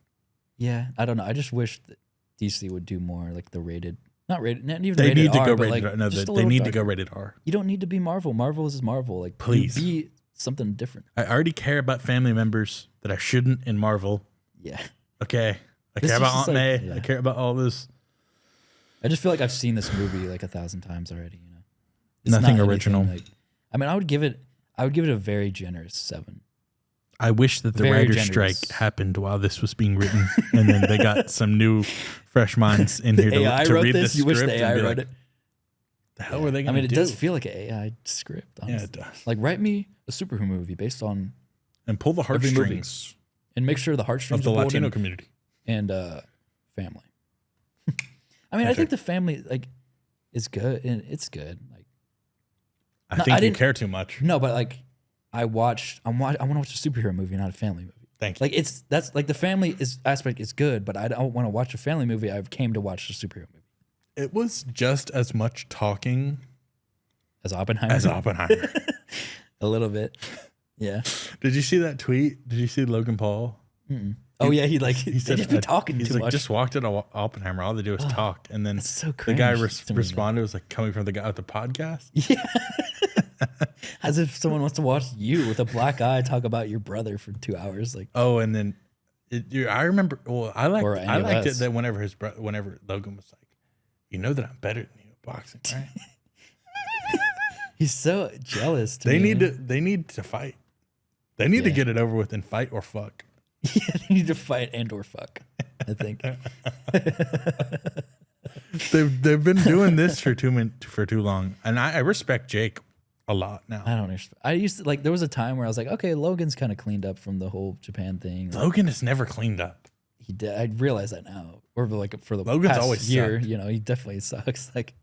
Yeah, I don't know. I just wish that DC would do more like the rated, not even They rated need to R, go but rated like R. No, just a they little need to darker. go rated R. You don't need to be Marvel. Marvel is Marvel. Like, Please. be something different. I already care about family members that I shouldn't in Marvel. Yeah. Okay. I This care is about just Aunt May. like- yeah. I care about all this. I just feel like I've seen this movie like 1,000 times already. You know, It's Nothing not original. anything, like, I mean, I would give it a very generous 7. I wish that the Very writer's generous. strike happened while this was being written, and then they got some new, fresh minds in here AI to wrote read this. the You wish script the and AI be wrote like, it. the hell were they I going to mean, do? it does feel like an AI script. Honestly. Yeah, it does. Like, write me a superhero movie based on And pull the every movie. heartstrings and make sure the of heartstrings the are pulled Latino and, community. and family. I mean, I think the family like is good and it's good. Like, I No, think I you didn't- care too much. no, but like I want to watch a superhero movie, not a family movie. Thank you. Like that's like the family aspect is good, but I don't want to watch a family movie. I came to watch a superhero movie It was just as much talking as Oppenheimer. as Oppenheimer. A little bit, yeah. Did you see that tweet? Did you see Logan Paul? Oh yeah, he said, just be talking he's too like, much. just walked into Oppenheimer. All they do is talk. And then That's so the guy cringe to me, responded, was like coming from the guy with the podcast. Yeah. As if someone wants to watch you with a black eye talk about your brother for 2 hours. Like, Oh, and then I remember. Well, I Or liked any of it us. that whenever whenever Logan was like, you know that I'm better than you at boxing, right? he's so jealous. To They me. need to fight. They need to Yeah. get it over with and fight or fuck. Yeah, they need to fight and or fuck. I think. They've been doing this for too long, and I respect Jake a lot now. I don't understand. I used to like. There was a time where I was like, okay, Logan's kind of cleaned up from the whole Japan thing. Like, Logan has never cleaned up. he did. I realize that now, or like for the Logan's past always year, sucked. you know, he definitely sucks. Like,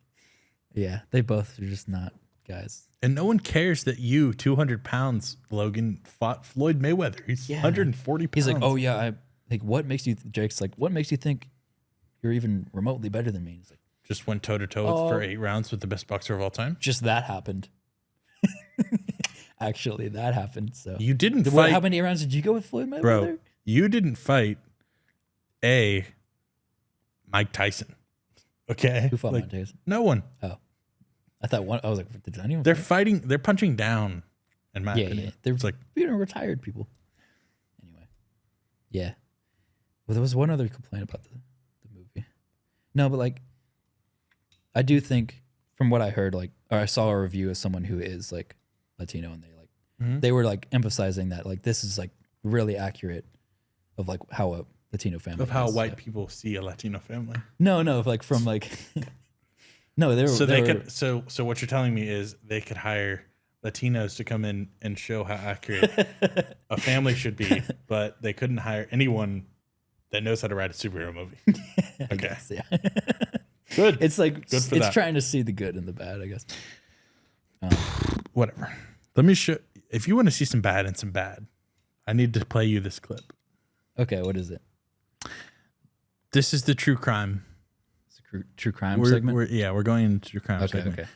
yeah, they both are just not guys. And no one cares that you, 200 pounds, Logan, fought Floyd Mayweather. He's 140 pounds. He's like, oh yeah, I like. What makes you? Jake's like, what makes you think you're even remotely better than me? He's like, just went toe to toe for 8 rounds with the best boxer of all time. just that happened. Actually, that happened. So You didn't How fight, many rounds did you go with Floyd Mayweather? bro. You didn't fight Mike Tyson. Okay, Who fought Like, Mike Tyson? no one. Oh, I thought one. I was like, did anyone? They're fight? fighting. They're punching down. In my Yeah, opinion, yeah. They're it's like retired people. Anyway, yeah. Well, there was one other complaint about the movie. No, but like, I do think from what I heard, like, or I saw a review of someone who is like Latino, and they were like emphasizing that like this is like really accurate of like how a Latino family of how is. white people see a Latino family. No, like from like. No, they were. So they they were, could. So what you're telling me is they could hire Latinos to come in and show how accurate a family should be, but they couldn't hire anyone that knows how to write a superhero movie. I Okay, guess, yeah. good. It's like Good for it's that. trying to see the good and the bad, I guess. Whatever. Let me show. If you want to see some bad and some bad, I need to play you this clip. Okay, what is it? This is the true crime. It's a true crime segment. We're going into true crime Okay, segment. okay.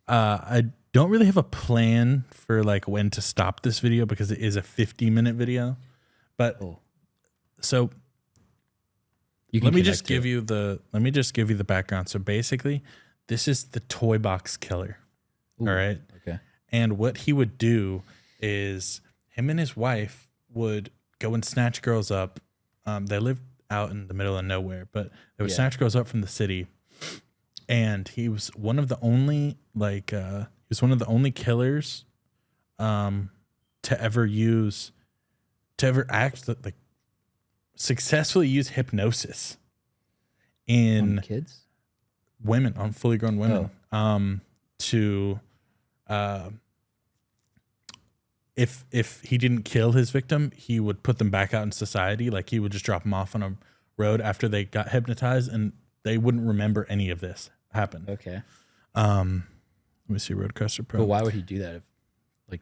I don't really have a plan for like when to stop this video because it is a 50-minute video. But Oh. so You can let me connect just to give it. you the background. So basically, this is the toy box killer. Ooh, All right. Okay. And what he would do is him and his wife would go and snatch girls up. They lived out in the middle of nowhere, but they would Yeah. snatch girls up from the city. And he was one of the only killers to ever successfully use hypnosis in On kids? women, on fully grown women, to if he didn't kill his victim, he would put them back out in society. Like he would just drop them off on a road after they got hypnotized, and they wouldn't remember any of this happened. Okay. Let me see, Roadcaster Pro. But why would he do that?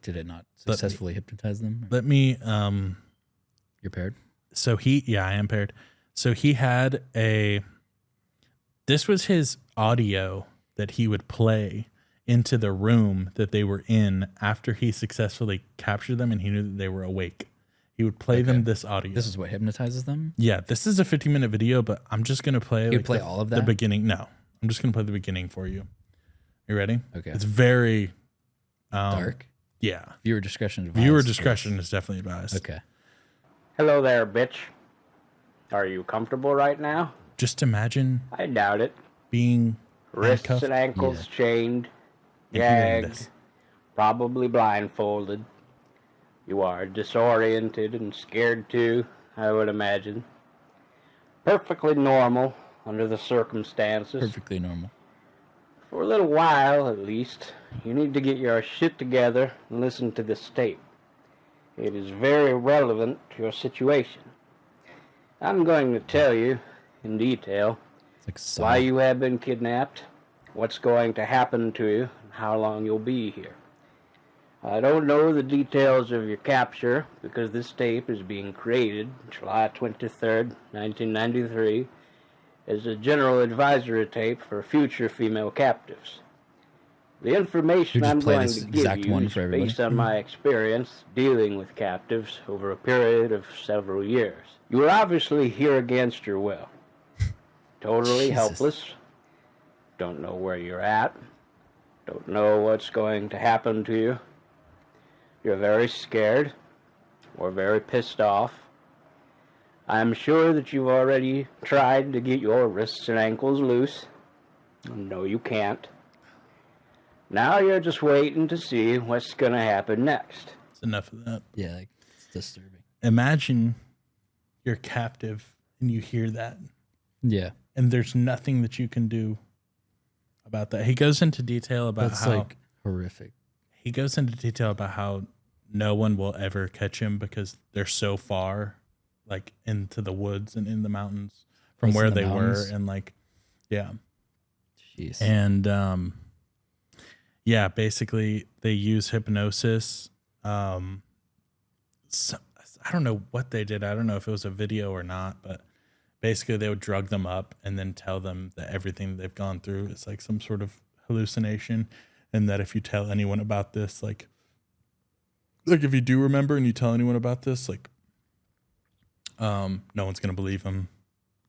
Did it not successfully hypnotize them? Let me You're paired? I am paired. So he had this was his audio that he would play into the room that they were in after he successfully captured them and he knew that they were awake. He would play them this audio. This is what hypnotizes them? Yeah, this is a 15-minute video, but I'm just going to play You'd play all of that? The beginning. No, I'm just going to play the beginning for you. You ready? Okay. It's very Dark? Yeah. Viewer discretion advised. Viewer discretion is definitely advised. Okay. Hello there, bitch. Are you comfortable right now? Just imagine I doubt it. being Wrists handcuffed. and ankles chained, And hearing gagged, this. probably blindfolded. You are disoriented and scared too, I would imagine. Perfectly normal under the circumstances. Perfectly normal. For a little while, at least, you need to get your shit together and listen to this tape. It is very relevant to your situation. I'm going to tell you, in detail, It's like why you have been kidnapped, what's going to happen to you, and how long you'll be here. I don't know the details of your capture because this tape is being created July 23rd, 1993, as a general advisory tape for future female captives. The information You just I'm play going this to exact give you one is for everybody? based on my experience dealing with captives over a period of several years. You are obviously here against your will. Totally Jesus. helpless. Don't know where you're at. Don't know what's going to happen to you. You're very scared or very pissed off. I'm sure that you've already tried to get your wrists and ankles loose. No, you can't. Now you're just waiting to see what's going to happen next. It's enough of that. Yeah, like, it's disturbing. Imagine you're captive and you hear that, Yeah. and there's nothing that you can do about that. He goes into detail about That's how like horrific. he goes into detail about how no one will ever catch him because they're so far, like into the woods and in the mountains from Close to where the they mountains? were, and like, yeah, Jeez. and yeah, basically they use hypnosis. So, I don't know what they did. I don't know if it was a video or not, but basically they would drug them up and then tell them that everything they've gone through is like some sort of hallucination, and that if you tell anyone about this, like if you do remember and you tell anyone about this, like no one's gonna believe them,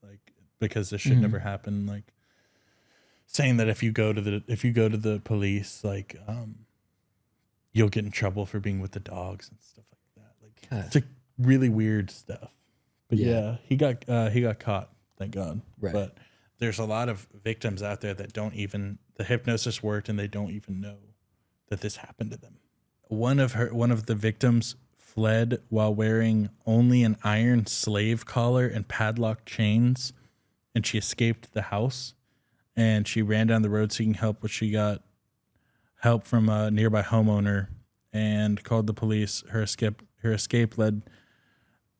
like, because this should never happen. Like saying that if you go to the police, like you'll get in trouble for being with the dogs and stuff like that. Like God. it's like really weird stuff. But Yeah. he got caught, thank God. Right. But there's a lot of victims out there that don't even, the hypnosis worked and they don't even know that this happened to them. One of the victims fled while wearing only an iron slave collar and padlocked chains, and she escaped the house, and she ran down the road seeking help, but she got help from a nearby homeowner and called the police. Her escape led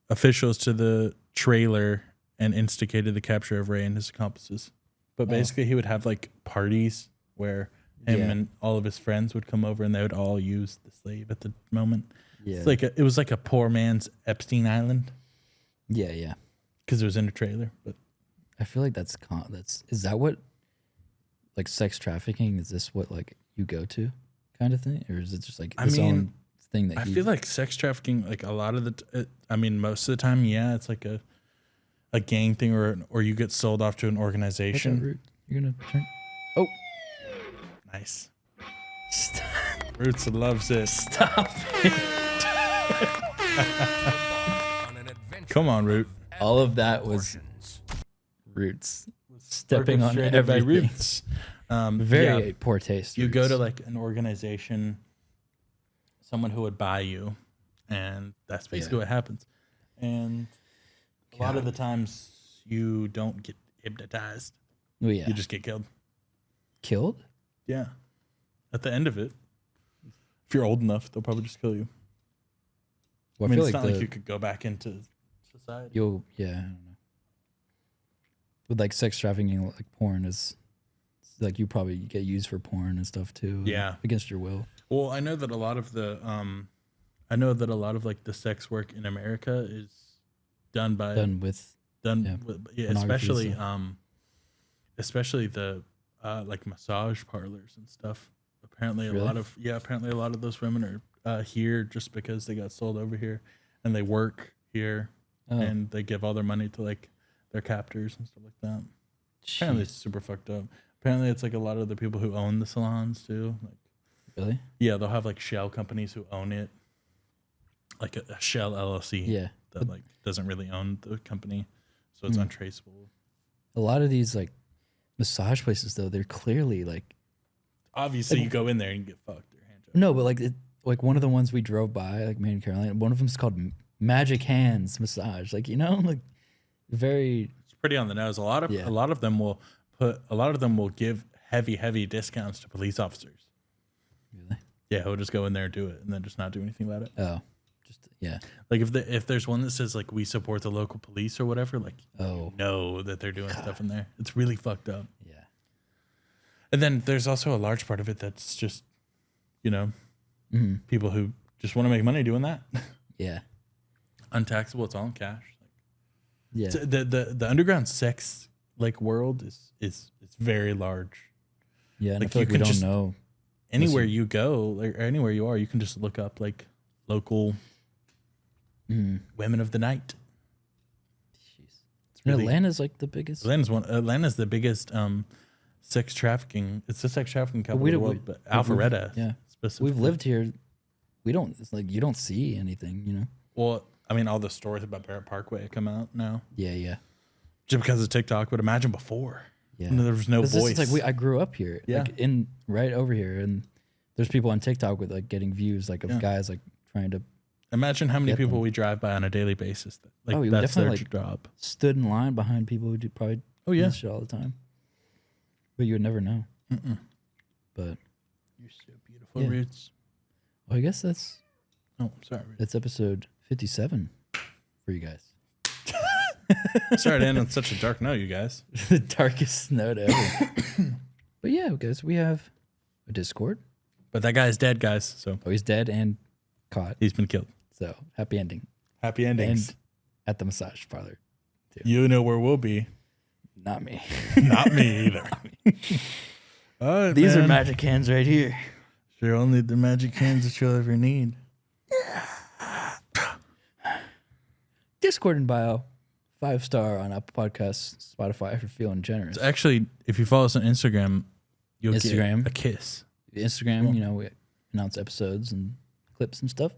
officials to the trailer and instigated the capture of Ray and his accomplices. But basically he would have like parties where him and all of his friends would come over and they would all use the slave at the moment. Yeah. It's like it was like a poor man's Epstein Island Yeah, yeah. because it was in a trailer. But I feel like that's is that what, like, sex trafficking? Is this what, like, you go to kind of thing, or is it just like I his mean, own thing that I feel like sex trafficking, like a lot of most of the time, yeah, it's like a gang thing, or you get sold off to an What's that, organization. Root? You're gonna turn. Oh, Nice. stop! Roots loves it. Stop. On an adventure Come on, Root. of All epic of that was proportions. Roots stepping on Orchestrated by everything. Roots. Very yeah, poor taste. you go Roots. to like an organization, someone who would buy you, and that's basically what happens. And a lot of the times you don't get hypnotized. Oh, yeah. You just get killed. Killed? Yeah. At the end of it, if you're old enough, they'll probably just kill you. Well, I mean, feel it's like not like you could go back into society. yeah, I don't know. With like sex trafficking, like porn is like you probably get used for porn and stuff too. Yeah. Against your will. Well, I know that a lot of like the sex work in America is done by with especially stuff. especially the like massage parlors and stuff. Apparently a lot of those women are here just because they got sold over here and they work here and they give all their money to like their captors and stuff like that. Apparently it's super fucked up. Apparently it's like a lot of the people who own the salons too. Like, really? Yeah, they'll have like shell companies who own it, like a shell LLC. Yeah, that like doesn't really own the company, so it's untraceable. A lot of these like massage places though, they're clearly like obviously you go in there and you get fucked or hand job. No, but like one of the ones we drove by, like me and Caroline, one of them is called Magic Hands Massage. Like like very. It's pretty on the nose. A lot of them will give heavy discounts to police officers. Really? Yeah, we'll just go in there and do it, and then just not do anything about it. Oh, just yeah. Like if there's one that says like we support the local police or whatever, like you know that they're doing stuff in there. It's really fucked up. Yeah. And then there's also a large part of it that's just, people who just want to make money doing that. Yeah. Untaxable. It's all in cash. Yeah. The underground sex like world is very large. Yeah. And like I feel you like we can don't just know anywhere you go or anywhere you are, you can just look up like local women of the night. Jeez. It's really, Atlanta's like the biggest. Atlanta's the biggest sex trafficking. It's the sex trafficking capital of the world, but Alpharetta. Yeah. Specifically. We've lived here. It's like you don't see anything, Well, I mean, all the stories about Barrett Parkway come out now. Yeah, yeah. Just because of TikTok, but imagine before. Yeah. There was no voice. It's like I grew up here. Yeah. Like right over here, and there's people on TikTok with like getting views like of guys like trying to. Imagine how many people we drive by on a daily basis. Like we that's their definitely job. Stood in line behind people who do probably do this shit all the time. But you would never know. But You're so beautiful, Roots. Well, I guess that's sorry. that's episode 57 for you guys. Sorry to end on such a dark note, you guys. The darkest note ever. But yeah, guys, we have a Discord. But that guy's dead, guys. So he's dead and caught. He's been killed. So happy ending. Happy endings. And at the massage parlor. Too. You know where we'll be. Not me. Not me either. All right, These are magic hands right here. They're only the magic hands that you'll ever need. Discord in bio. 5-star on Apple Podcasts, Spotify if you're feeling generous. So actually, if you follow us on Instagram, you'll get a kiss. Instagram, we announce episodes and clips and stuff.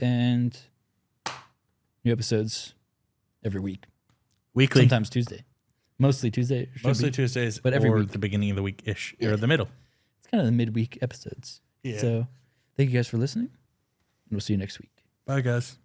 And new episodes every week. Weekly. Sometimes Tuesday. Mostly Tuesday. Tuesdays, but every week. The beginning of the week-ish, or the middle. It's kind of the midweek episodes. Yeah. So thank you guys for listening, and we'll see you next week. Bye, guys.